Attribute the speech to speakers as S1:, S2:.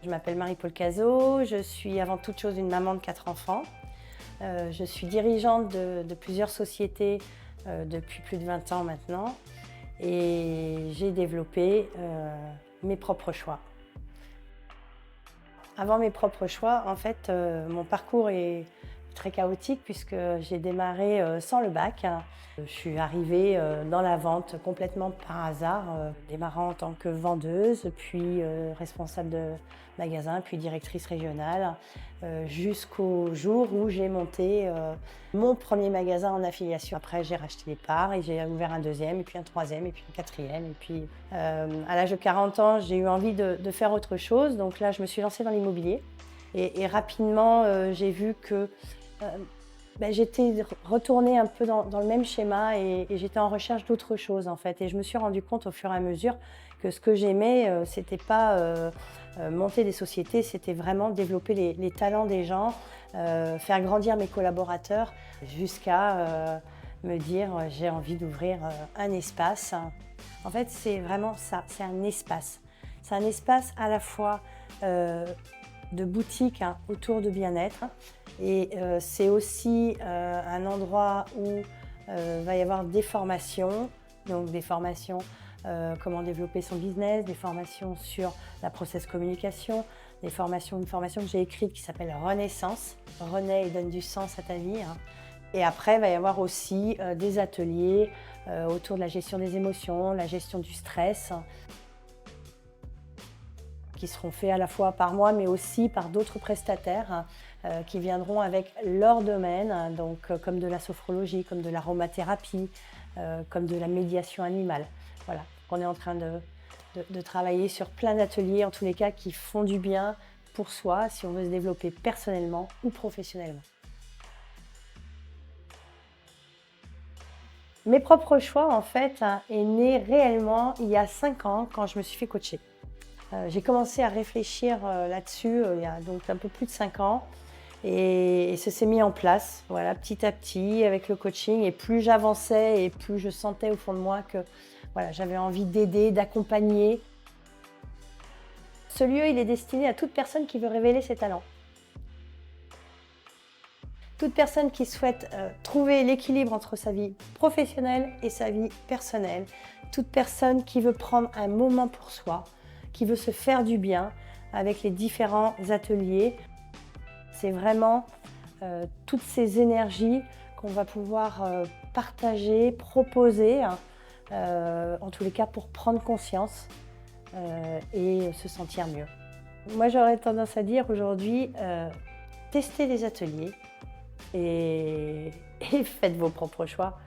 S1: Je m'appelle Marie-Paule Cazot, je suis avant toute chose une maman de 4 enfants. Je suis dirigeante de plusieurs sociétés depuis plus de 20 ans maintenant et j'ai développé mes propres choix. Avant mes propres choix, en fait, mon parcours est très chaotique puisque j'ai démarré sans le bac. Je suis arrivée dans la vente complètement par hasard, démarrant en tant que vendeuse, puis responsable de magasin, puis directrice régionale, jusqu'au jour où j'ai monté mon premier magasin en affiliation. Après, j'ai racheté les parts et j'ai ouvert un deuxième, et puis un troisième, et puis un quatrième. Et puis, à l'âge de 40 ans, j'ai eu envie de faire autre chose. Donc là, je me suis lancée dans l'immobilier. Et rapidement, j'ai vu que j'étais retournée un peu dans le même schéma et j'étais en recherche d'autre chose en fait. Et je me suis rendu compte au fur et à mesure que ce que j'aimais, c'était pas monter des sociétés, c'était vraiment développer les talents des gens, faire grandir mes collaborateurs jusqu'à me dire j'ai envie d'ouvrir un espace. En fait, c'est vraiment ça, c'est un espace. C'est un espace à la fois de boutique autour de bien-être. Et c'est aussi un endroit où va y avoir des formations, donc des formations comment développer son business, des formations sur la process communication, une formation que j'ai écrite qui s'appelle Renaissance, renaît et donne du sens à ta vie. Et après, il va y avoir aussi des ateliers autour de la gestion des émotions, la gestion du stress, qui seront faits à la fois par moi, mais aussi par d'autres prestataires qui viendront avec leur domaine, donc comme de la sophrologie, comme de l'aromathérapie, comme de la médiation animale. Voilà, on est en train de travailler sur plein d'ateliers, en tous les cas, qui font du bien pour soi, si on veut se développer personnellement ou professionnellement. Mes propres choix, en fait, est né réellement il y a 5 ans, quand je me suis fait coacher. J'ai commencé à réfléchir là-dessus il y a donc un peu plus de 5 ans et ça s'est mis en place, voilà, petit à petit avec le coaching. Et plus j'avançais et plus je sentais au fond de moi que voilà, j'avais envie d'aider, d'accompagner. Ce lieu, il est destiné à toute personne qui veut révéler ses talents. Toute personne qui souhaite trouver l'équilibre entre sa vie professionnelle et sa vie personnelle. Toute personne qui veut prendre un moment pour soi, qui veut se faire du bien avec les différents ateliers. C'est vraiment toutes ces énergies qu'on va pouvoir partager, proposer, en tous les cas pour prendre conscience et se sentir mieux. Moi, j'aurais tendance à dire aujourd'hui, testez les ateliers et faites vos propres choix.